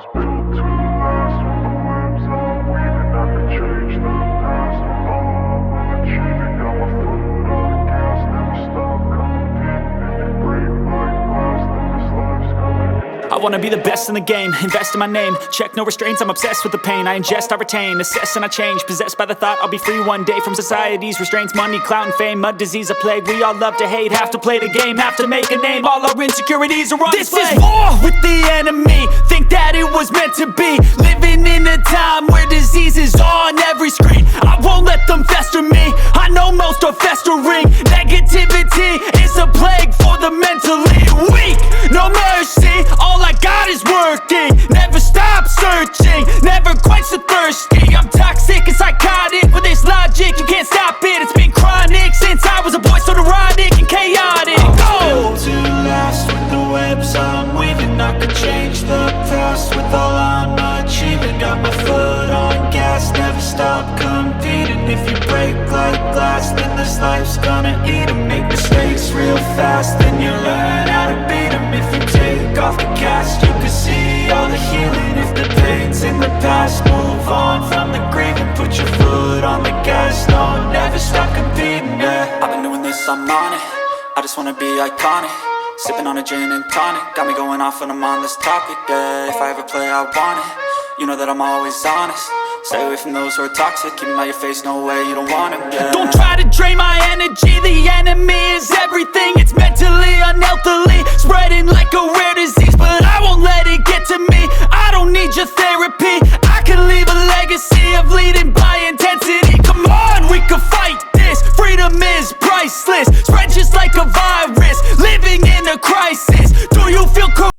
was built to last. With the webs I'm weaving, I could change the past. With all I'm achieving, got my foot on gas. Never stop competing. If you break like glass, then this life's gonna end. I wanna be the best in the game, invest in my name. Check no restraints, I'm obsessed with the pain. I ingest, I retain, assess and I change. Possessed by the thought I'll be free one day from society's restraints. Money, clout and fame, mud, disease, a plague. We all love to hate, have to play the game, have to make a name. All our insecurities are on display. This is war with the enemy, think that it was meant to be. Living in a time where disease is on every screen. I won't let them fester me, I know most are festering. Negativity is a plague for the mentally weak. No mercy, all I got is working. Never stop searching, never quench the thirsty. I'm toxic and psychotic, with this logic you can't stop it. It's been chronic since I was a boy, so neurotic and chaotic. Built to last. With the webs I'm weaving, I could change the past. With all I'm achieving, got my foot on gas. Never stop competing. If you break like glass, then this life's gonna eat 'em. Make mistakes real fast, then you learn how to beat 'em. If you take off the cast, you can see all the healing. If the pain's in the past, move on from the grieving. Put your foot on the gas, no, never stop competing, yeah. I've been doing this, I'm on it. I just wanna be iconic. Sipping on a gin and tonic, got me going off when I'm on this topic, yeah. If I ever play, I want it. You know that I'm always honest. Stay away from those who are toxic. Keep them out your face, no way, you don't want them, yeah. Don't try to drain my energy. The enemy is everything. It's mentally, unhealthily, spreading like a rare disease. But I won't let it get to me. I don't need your therapy. I can leave a legacy of leading by intensity. Come on, we can fight this. Freedom is priceless. Spread just like a virus. Living in a crisis. Do you feel correct?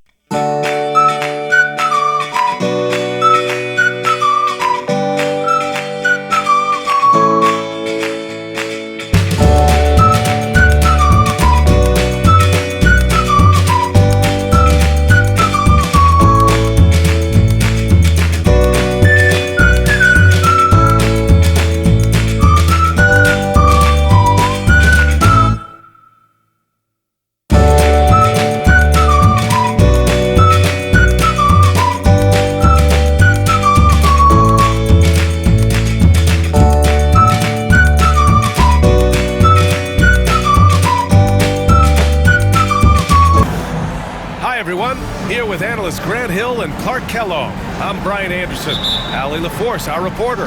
Here with analysts Grant Hill and Clark Kellogg. I'm Brian Anderson. Ali LaForce, our reporter.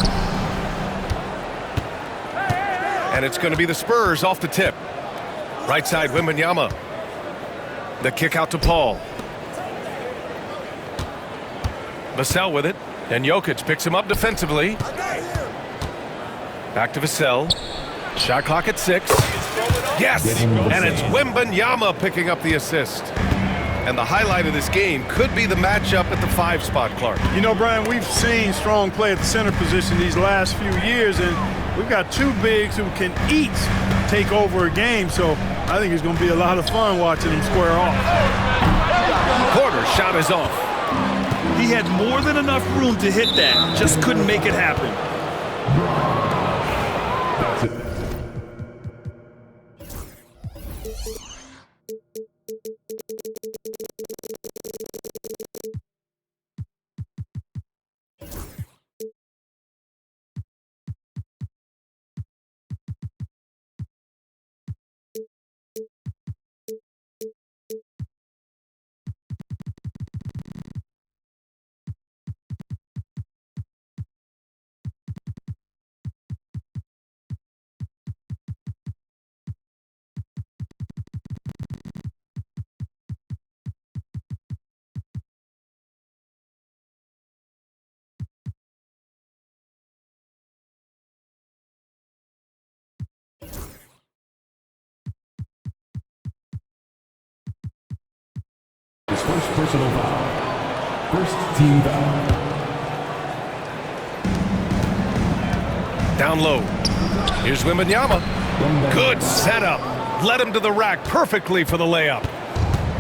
And it's going to be the Spurs off the tip. Right side, Wembanyama. The kick out to Paul. Vassell with it. And Jokic picks him up defensively. Back to Vassell. Shot clock at 6. Yes! And it's Wembanyama picking up the assist. And the highlight of this game could be the matchup at the 5 spot, Clark. You know, Brian, we've seen strong play at the center position these last few years, and we've got two bigs who can each take over a game, so I think it's going to be a lot of fun watching them square off. Porter's shot is off. He had more than enough room to hit that, just couldn't make it happen. That's it. His first personal foul. First team foul. Down low. Here's Wembanyama. Good setup. Led him to the rack perfectly for the layup.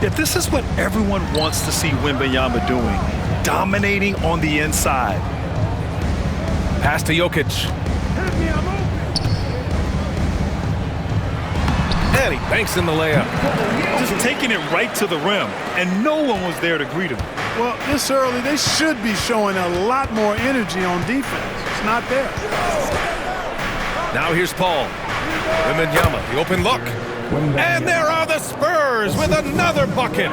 Yeah, this is what everyone wants to see Wembanyama doing. Dominating on the inside. Pass to Jokic. And he banks in the layup. Just taking it right to the rim, and no one was there to greet him. Well, this early, they should be showing a lot more energy on defense. It's not there. Now here's Paul. Wembanyama, the open look. And there are the Spurs with another bucket.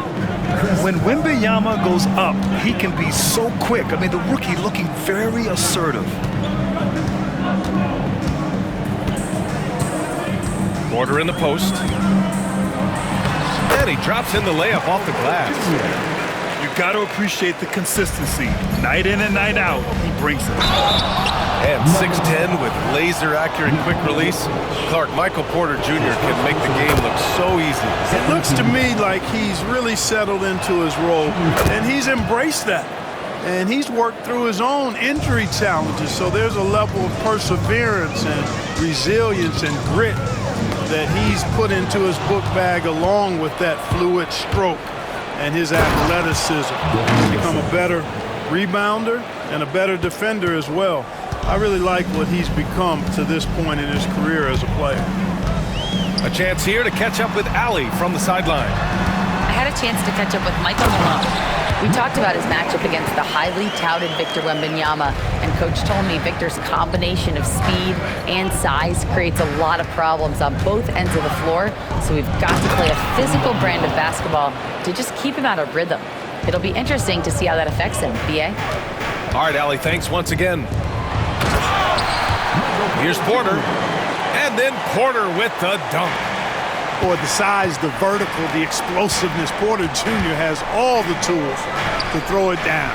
When Wembanyama goes up, he can be so quick. I mean, the rookie looking very assertive. Porter in the post. And he drops in the layup off the glass. You got to appreciate the consistency. Night in and night out, he brings it. And 6'10" with laser-accurate quick release. Clark, Michael Porter Jr. can make the game look so easy. It looks to me like he's really settled into his role, and he's embraced that. And he's worked through his own injury challenges, so there's a level of perseverance and resilience and grit that he's put into his book bag along with that fluid stroke and his athleticism. He's become a better rebounder and a better defender as well. I really like what he's become to this point in his career as a player. A chance here to catch up with Allie from the sideline. I had a chance to catch up with Michael Malone. We talked about his matchup against the highly touted Victor Wembanyama, and Coach told me Victor's combination of speed and size creates a lot of problems on both ends of the floor, so we've got to play a physical brand of basketball to just keep him out of rhythm. It'll be interesting to see how that affects him. B.A.? All right, Allie, thanks once again. Here's Porter. And then Porter with the dunk. Boy, the size, the vertical, the explosiveness, Porter Jr. has all the tools to throw it down.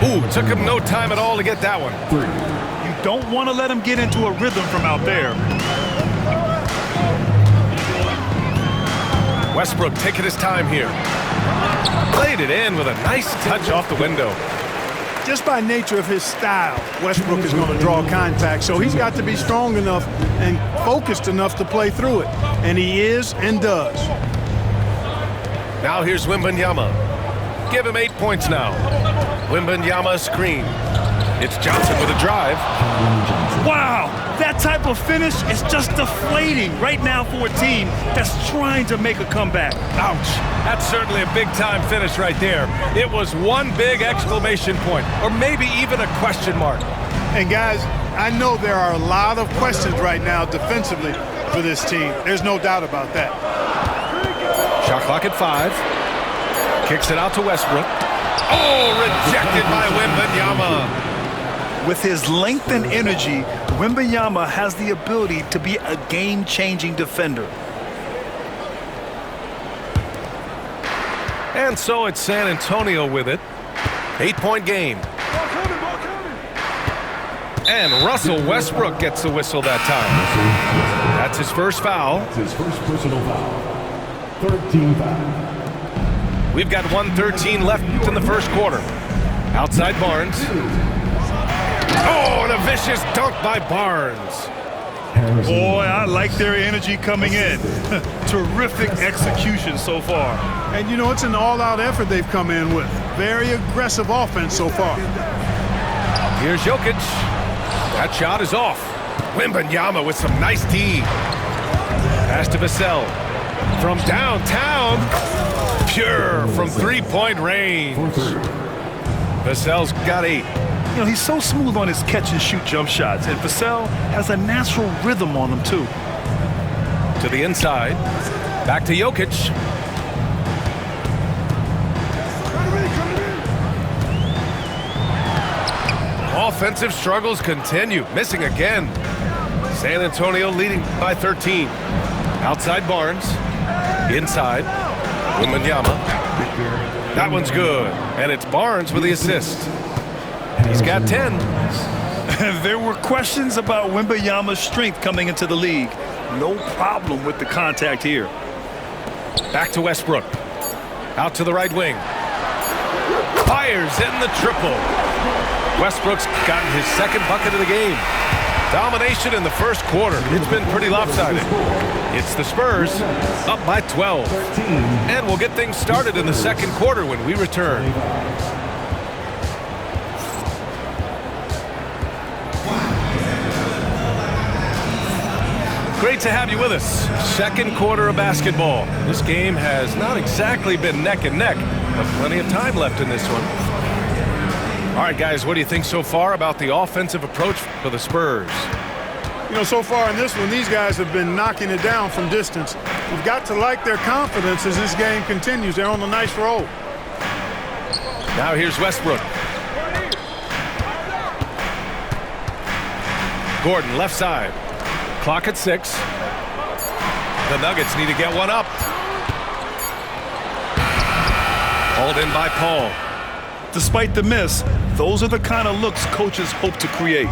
Ooh, took him no time at all to get that one. You don't want to let him get into a rhythm from out there. Westbrook taking his time here. Played it in with a nice touch off the window. Just by nature of his style, Westbrook is going to draw contact, so he's got to be strong enough and focused enough to play through it. And he is and does. Now here's Wembanyama. Give him 8 points now. Wembanyama screen. It's Johnson with a drive. Wow, that type of finish is just deflating right now for a team that's trying to make a comeback. Ouch. That's certainly a big-time finish right there. It was one big exclamation point, or maybe even a question mark. And guys, I know there are a lot of questions right now defensively for this team. There's no doubt about that. Shot clock at 5. Kicks it out to Westbrook. Oh, rejected by Wembanyama. With his length and energy, Wembanyama has the ability to be a game-changing defender. And so it's San Antonio with it. 8-point game. And Russell Westbrook gets the whistle that time. That's his first foul. That's his first personal foul. 13 foul. We've got 1:13 left in the first quarter. Outside Barnes. Oh, and a vicious dunk by Barnes. Boy, I like their energy coming in. Terrific execution so far. And you know, it's an all-out effort they've come in with. Very aggressive offense so far. Here's Jokic. That shot is off. Wembanyama with some nice D. Pass to Vassell. From downtown. Pure from three-point range. Vassell's got 8. You know, he's so smooth on his catch-and-shoot jump shots, and Vassell has a natural rhythm on them, too. To the inside. Back to Jokic. Offensive struggles continue. Missing again. San Antonio leading by 13. Outside Barnes. Inside. Wembanyama. That one's good. And it's Barnes with the assist. He's got 10. There were questions about Wembanyama's strength coming into the league. No problem with the contact here. Back to Westbrook. Out to the right wing. Fires in the triple. Westbrook's gotten his second bucket of the game. Domination in the first quarter. It's been pretty lopsided. It's the Spurs up by 12. And we'll get things started in the second quarter when we return. great to have you with us. Second quarter of basketball. This game has not exactly been neck and neck, but plenty of time left in this one. All right, guys, what do you think so far about the offensive approach for the Spurs? You know, so far in this one, these guys have been knocking it down from distance. You've got to like their confidence as this game continues. They're on a nice roll. Now here's Westbrook. Gordon, left side. Clock at 6. The Nuggets need to get one up. Hauled in by Paul. Despite the miss, those are the kind of looks coaches hope to create.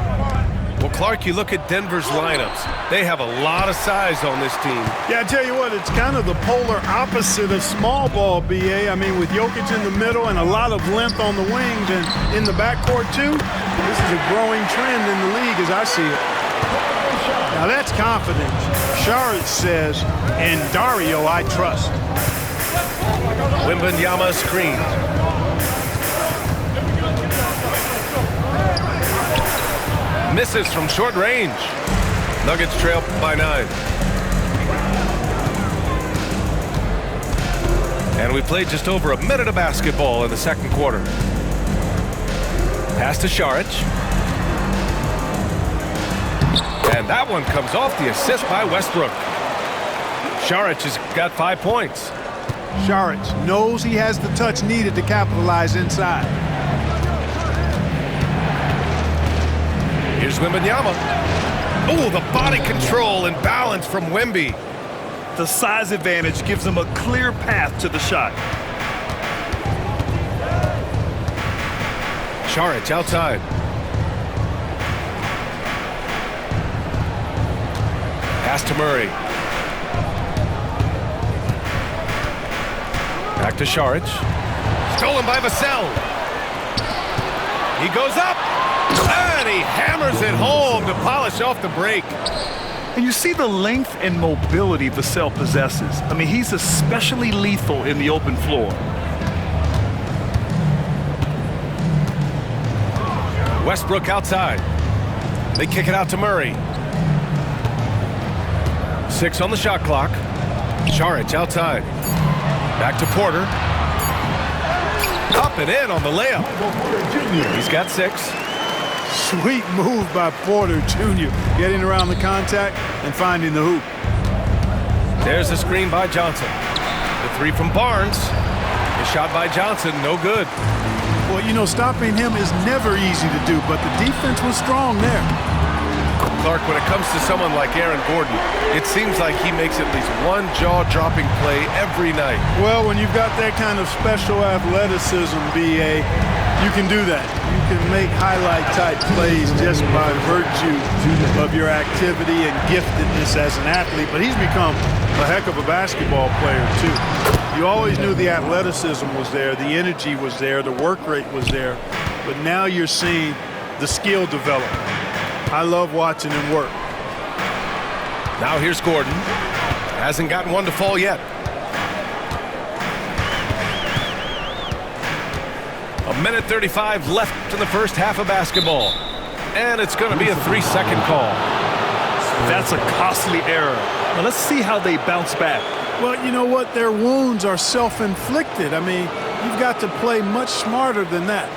Well, Clark, you look at Denver's lineups. They have a lot of size on this team. Yeah, I tell you what, it's kind of the polar opposite of small ball, B.A. I mean, with Jokic in the middle and a lot of length on the wings and in the backcourt, too, this is a growing trend in the league as I see it. Now, that's confidence. Saric says, and Dario I trust. Wembanyama screen. Misses from short range. Nuggets trail by 9. And we played just over a minute of basketball in the second quarter. Pass to Saric. And that one comes off the assist by Westbrook. Saric has got 5 points. Saric knows he has the touch needed to capitalize inside. Here's Wembanyama. Oh, the body control and balance from Wemby. The size advantage gives him a clear path to the shot. Saric outside. Pass to Murray. Back to Saric. Stolen by Vassell. He goes up. And he hammers it home to polish off the break. And you see the length and mobility Vassell possesses. I mean, he's especially lethal in the open floor. Westbrook outside. They kick it out to Murray. 6 on the shot clock. Saric outside. Back to Porter. Up and in on the layup. He's got 6. Sweet move by Porter Jr. Getting around the contact and finding the hoop. There's a screen by Johnson. The 3 from Barnes. The shot by Johnson, no good. Well, you know, stopping him is never easy to do, but the defense was strong there. Clark, when it comes to someone like Aaron Gordon, it seems like he makes at least one jaw-dropping play every night. Well, when you've got that kind of special athleticism, B.A., you can do that. You can make highlight-type plays just by virtue of your activity and giftedness as an athlete, but he's become a heck of a basketball player, too. You always knew the athleticism was there, the energy was there, the work rate was there, but now you're seeing the skill develop. I love watching him work. Now here's Gordon. Hasn't gotten one to fall yet. A minute 35 left in the first half of basketball. And it's going to be a 3-second call. That's a costly error. Now let's see how they bounce back. Well, you know what? Their wounds are self-inflicted. I mean, you've got to play much smarter than that.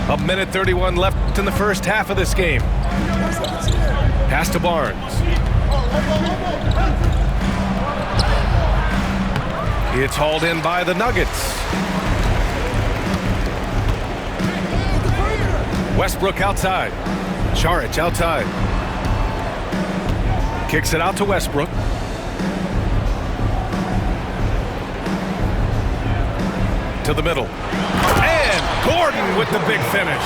A minute 31 left in the first half of this game. Pass to Barnes. It's hauled in by the Nuggets. Westbrook outside. Saric outside. Kicks it out to Westbrook. To the middle. And Gordon with the big finish.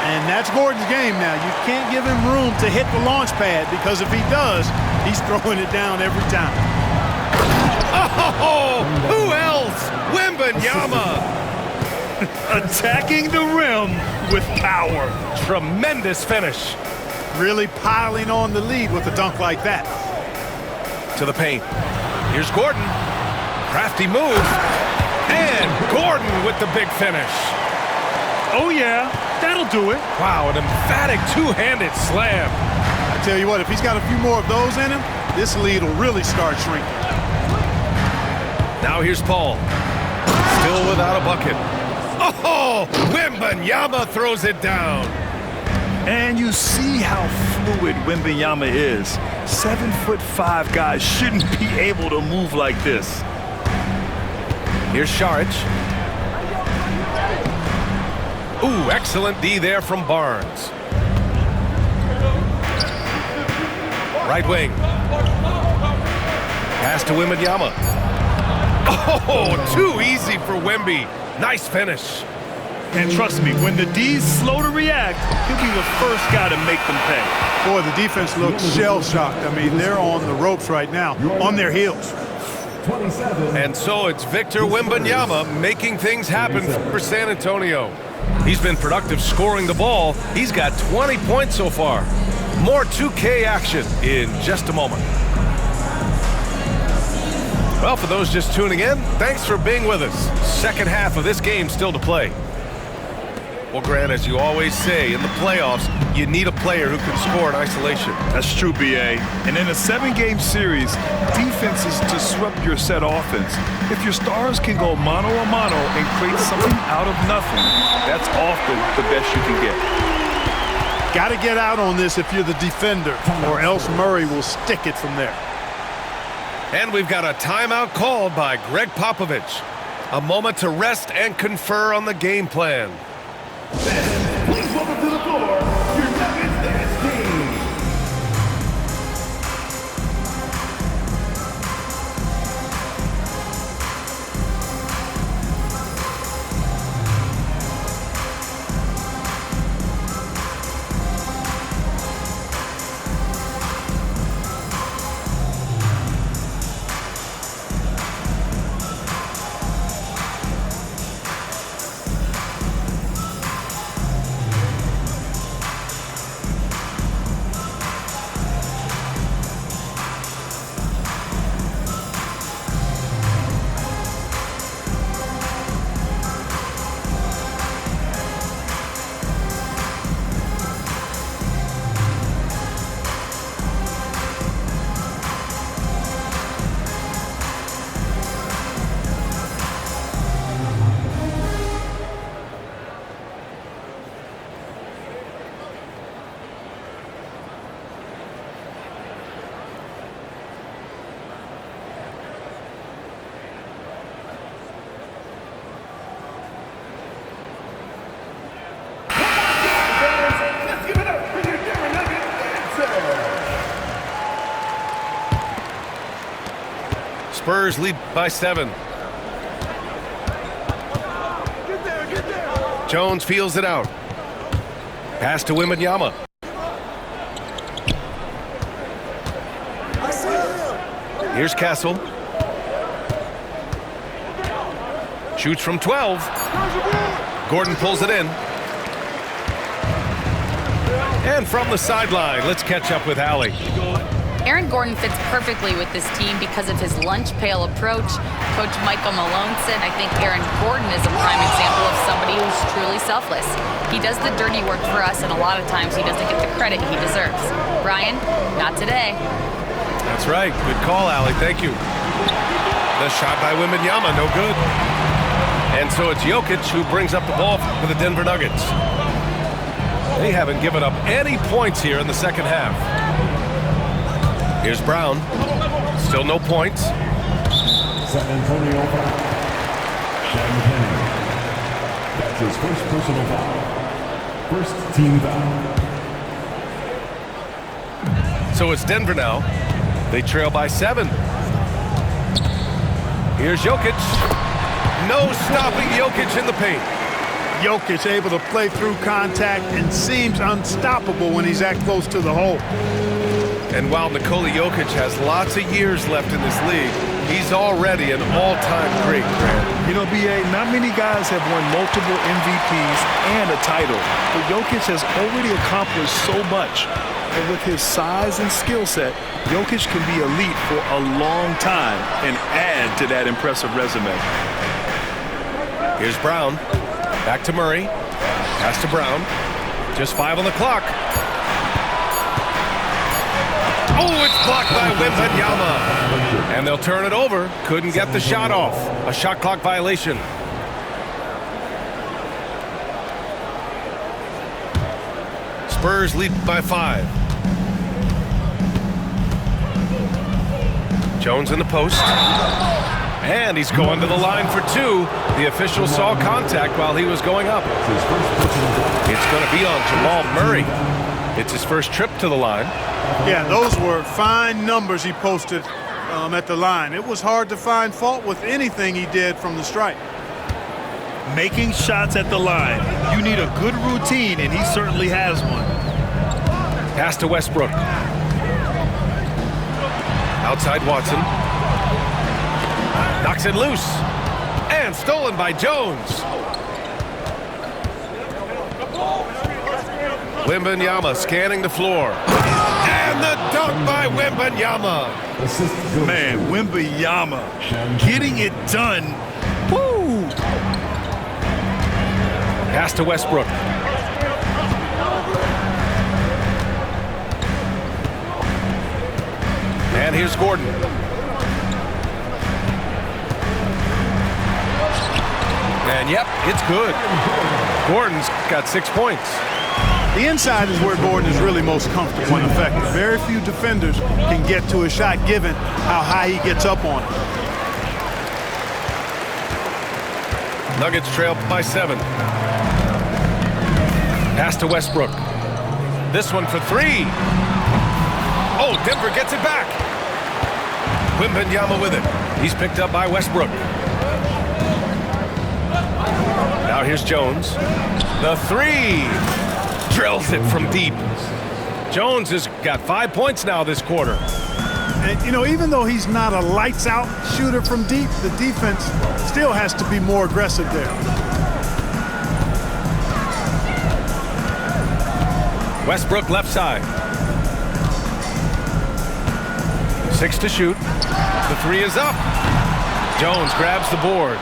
And that's Gordon's game now. You can't give him room to hit the launch pad because if he does, he's throwing it down every time. Oh, who else? Wembanyama. Attacking the rim with power. Tremendous finish. Really piling on the lead with a dunk like that. To the paint. Here's Gordon. Crafty move. And Gordon with the big finish. Oh, yeah. That'll do it. Wow, an emphatic two-handed slam. tell you what, if he's got a few more of those in him, this lead will really start shrinking. Now here's Paul. Still without a bucket. Oh, Wembanyama throws it down. And you see how fluid Wembanyama is. 7'5" guys shouldn't be able to move like this. Here's Saric. Ooh, excellent D there from Barnes. Right wing. Pass to Wembanyama. Oh, too easy for Wemby. Nice finish. And trust me, when the D's slow to react, he'll be the first guy to make them pay. Boy, the defense looks shell-shocked. I mean, they're on the ropes right now, on their heels. 27. And so it's Victor Wembanyama making things happen for San Antonio. He's been productive scoring the ball. He's got 20 points so far. More 2K action in just a moment. Well, for those just tuning in, thanks for being with us. Second half of this game still to play. Well, Grant, as you always say, in the playoffs, you need a player who can score in isolation. That's true, B.A. And in a 7-game series, defense is to disrupt your set offense. If your stars can go mano-a-mano and create something out of nothing, that's often the best you can get. Got to get out on this if you're the defender, or else Murray will stick it from there. And we've got a timeout called by Greg Popovich. A moment to rest and confer on the game plan. Please welcome to the floor your Nuggets dance team. Spurs lead by 7. Jones feels it out. Pass to Wembanyama. Here's Castle. Shoots from 12. Gordon pulls it in. And from the sideline, let's catch up with Allie. Aaron Gordon fits perfectly with this team because of his lunch pail approach. Coach Michael Malone said, I think Aaron Gordon is a prime example of somebody who's truly selfless. He does the dirty work for us, and a lot of times he doesn't get the credit he deserves. Brian, not today. That's right. Good call, Allie. Thank you. The shot by Wembanyama, no good. And so it's Jokic who brings up the ball for the Denver Nuggets. They haven't given up any points here in the second half. Here's Brown. Still no points. San Antonio foul. Champagne. That's his first personal foul. First team foul. So it's Denver now. They trail by 7. Here's Jokic. No stopping Jokic in the paint. Jokic able to play through contact and seems unstoppable when he's that close to the hole. And while Nikola Jokic has lots of years left in this league, he's already an all-time great, Grant. You know, B.A., not many guys have won multiple MVPs and a title, but Jokic has already accomplished so much. And with his size and skill set, Jokic can be elite for a long time and add to that impressive resume. Here's Brown. Back to Murray. Pass to Brown. Just 5 on the clock. Oh, it's blocked by Wembanyama. And they'll turn it over. Couldn't get the shot off. A shot clock violation. Spurs lead by 5. Jones in the post. And he's going to the line for 2. The official saw contact while he was going up. It's going to be on Jamal Murray. It's his first trip to the line. Yeah, those were fine numbers he posted at the line. It was hard to find fault with anything he did from the stripe. Making shots at the line. You need a good routine, and he certainly has one. Pass to Westbrook. Outside Watson. Knocks it loose. And stolen by Jones. Wembanyama scanning the floor. And the dunk by Wembanyama. Man, Wembanyama getting it done. Woo! Pass to Westbrook. And here's Gordon. And yep, it's good. Gordon's got 6 points. The inside is where Gordon is really most comfortable and effective. Very few defenders can get to a shot given how high he gets up on it. Nuggets trail by 7. Pass to Westbrook. This one for 3. Oh, Denver gets it back. Wembanyama with it. He's picked up by Westbrook. Now here's Jones. The 3. Drills it from deep. Jones has got 5 points now this quarter. And, you know, even though he's not a lights-out shooter from deep, the defense still has to be more aggressive there. Westbrook left side. 6 to shoot. The 3 is up. Jones grabs the board.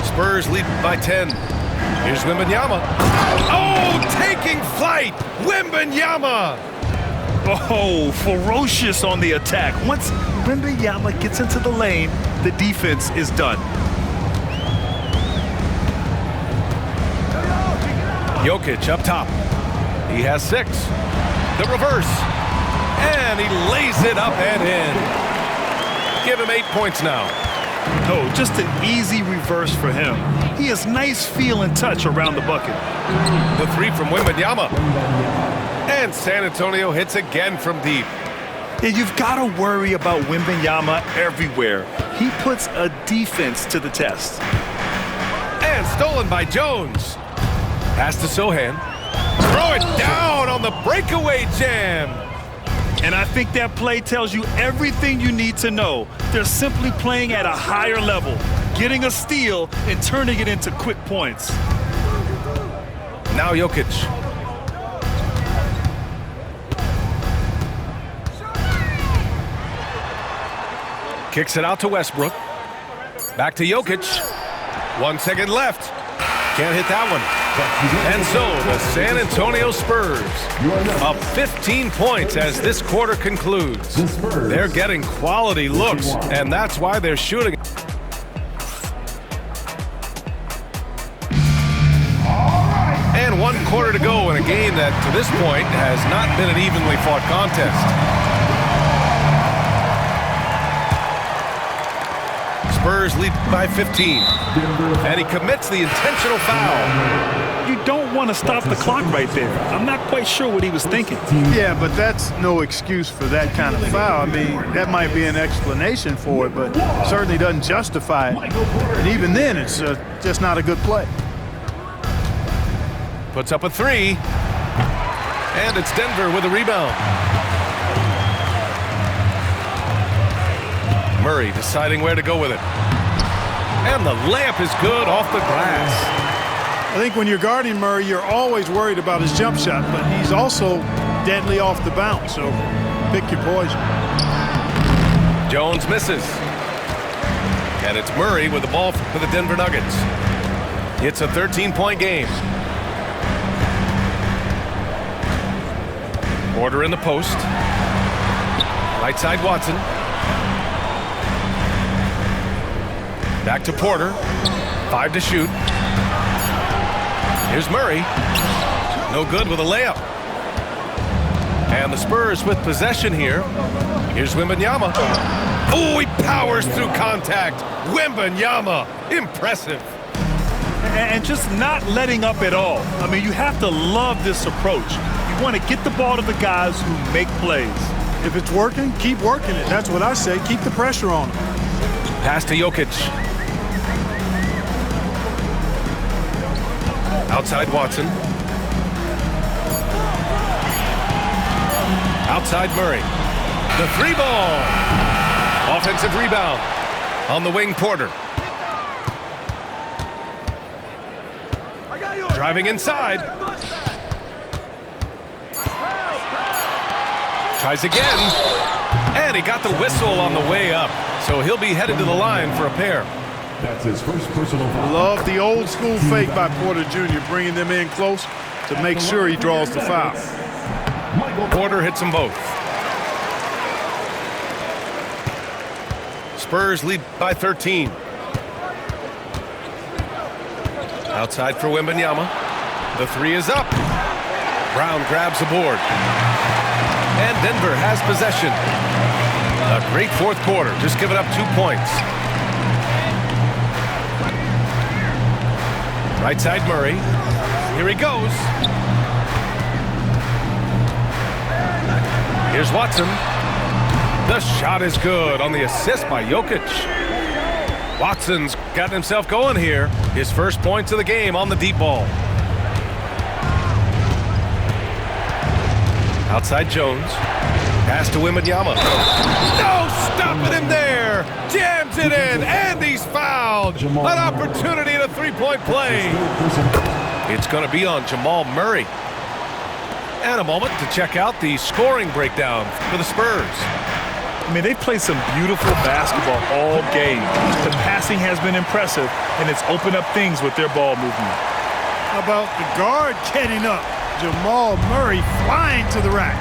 Spurs lead by 10. Here's Wembanyama. Oh, taking flight. Wembanyama. Oh, ferocious on the attack. Once Wembanyama gets into the lane, the defense is done. Jokic up top. He has 6. The reverse. And he lays it up and in. Give him 8 points now. Oh, just an easy reverse for him. He has nice feel and touch around the bucket. The 3 from Wembanyama. And San Antonio hits again from deep. Yeah, you've got to worry about Wembanyama everywhere. He puts a defense to the test. And stolen by Jones. Pass to Sohan. Throw it down on the breakaway jam. And I think that play tells you everything you need to know. They're simply playing at a higher level, getting a steal and turning it into quick points. Now Jokic. Kicks it out to Westbrook. Back to Jokic. 1 second left. Can't hit that one. And so the San Antonio Spurs up 15 points as this quarter concludes. They're getting quality looks, and that's why they're shooting. And 1 quarter to go in a game that to this point has not been an evenly fought contest. Spurs lead by 15. And he commits the intentional foul. You don't want to stop the clock right there. I'm not quite sure what he was thinking. Yeah, but that's no excuse for that kind of foul. I mean, that might be an explanation for it, but certainly doesn't justify it. And even then, it's just not a good play. Puts up a 3. And it's Denver with a rebound. Murray deciding where to go with it. And the layup is good off the glass. I think when you're guarding Murray, you're always worried about his jump shot, but he's also deadly off the bounce, so pick your poison. Jones misses. And it's Murray with the ball for the Denver Nuggets. It's a 13-point game. Porter in the post. Right side Watson. Back to Porter. 5 to shoot. Here's Murray. No good with a layup. And the Spurs with possession here. Here's Wembanyama. Oh, he powers through contact. Wembanyama. Impressive. And just not letting up at all. I mean, you have to love this approach. You want to get the ball to the guys who make plays. If it's working, keep working it. That's what I say. Keep the pressure on him. Pass to Jokic. Outside Watson. Outside Murray. The 3 ball. Offensive rebound. On the wing, Porter. Driving inside. Tries again. And he got the whistle on the way up. So he'll be headed to the line for a pair. That's his first personal foul. Love the old school fake by Porter Jr., bringing them in close to make sure he draws the foul. Porter hits them both. Spurs lead by 13. Outside for Wembanyama. The 3 is up. Brown grabs the board. And Denver has possession. A great fourth quarter. Just giving up 2 points. Right side Murray. Here he goes. Here's Watson. The shot is good on the assist by Jokic. Watson's gotten himself going here. His first points of the game on the deep ball. Outside Jones. Pass to Wembanyama. No, stopping him there. Jams it in, and he's fouled. An opportunity at a 3-point play. It's going to be on Jamal Murray. And a moment to check out the scoring breakdown for the Spurs. I mean, they played some beautiful basketball all game. The passing has been impressive, and it's opened up things with their ball movement. How about the guard getting up? Jamal Murray flying to the rack.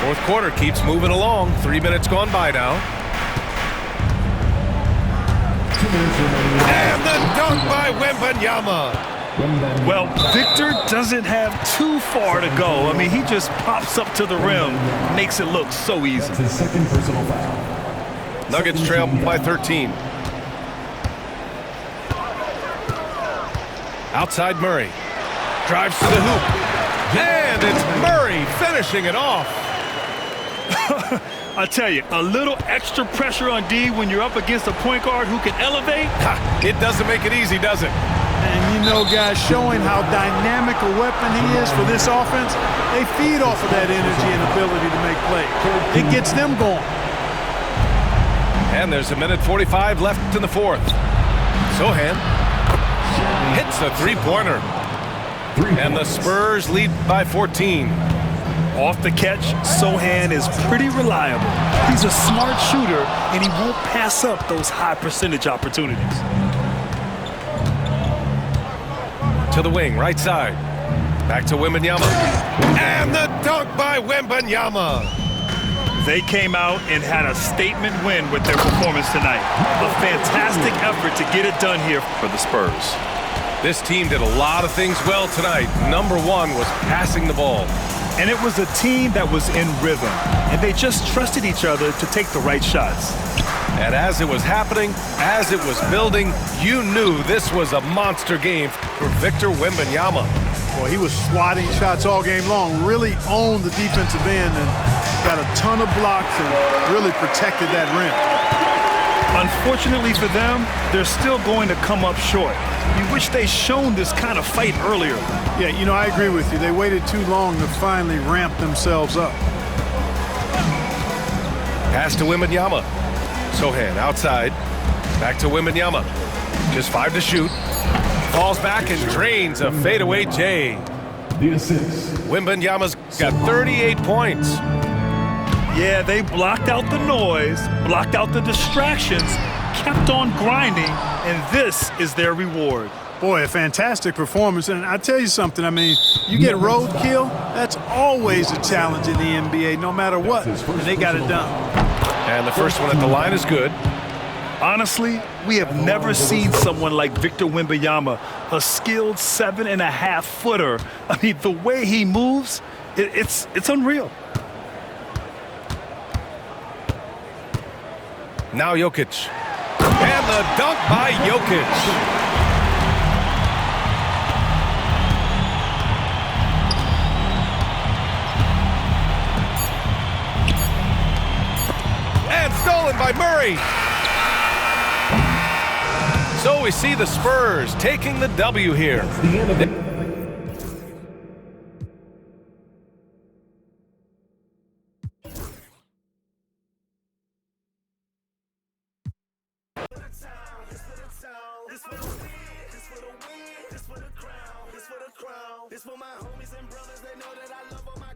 Fourth quarter keeps moving along. 3 minutes gone by now. And the dunk by Wembanyama. Well, Victor doesn't have too far to go. I mean, he just pops up to the rim, makes it look so easy. That's his second personal foul. Nuggets trail by 13. Outside Murray. Drives to the hoop. And it's Murray finishing it off. I tell you, a little extra pressure on D when you're up against a point guard who can elevate. It doesn't make it easy, does it? And you know, guys, showing how dynamic a weapon he is for this offense, they feed off of that energy and ability to make plays. It gets them going. And there's 1:45 left in the fourth. Sohan hits the three-pointer. And the Spurs lead by 14. Off the catch, Sohan is pretty reliable. He's a smart shooter, and he won't pass up those high percentage opportunities. To the wing, right side. Back to Wembanyama. And the dunk by Wembanyama. They came out and had a statement win with their performance tonight. A fantastic effort to get it done here for the Spurs. This team did a lot of things well tonight. Number one was passing the ball. And it was a team that was in rhythm, and they just trusted each other to take the right shots. And as it was happening, as it was building, you knew this was a monster game for Victor Wembanyama. Well, he was swatting shots all game long, really owned the defensive end and got a ton of blocks and really protected that rim. Unfortunately for them, they're still going to come up short. You wish they'd shown this kind of fight earlier. Yeah, you know, I agree with you. They waited too long to finally ramp themselves up. Pass to Wembanyama. Sohan outside. Back to Wembanyama. Just 5 to shoot. Falls back and drains a fadeaway J. The assist. Wembanyama's got 38 points. Yeah, they blocked out the noise, blocked out the distractions, kept on grinding, and this is their reward. Boy, a fantastic performance. And I tell you something, I mean, you get roadkill, that's always a challenge in the NBA, no matter what. And they got it done. And the first one at the line is good. Honestly, we have never seen someone like Victor Wembanyama, a skilled 7.5-footer. I mean, the way he moves, it's unreal. Now Jokic. And the dunk by Jokic. And stolen by Murray. So we see the Spurs taking the W here. This for the crown, this for my homies and brothers, they know that I love them.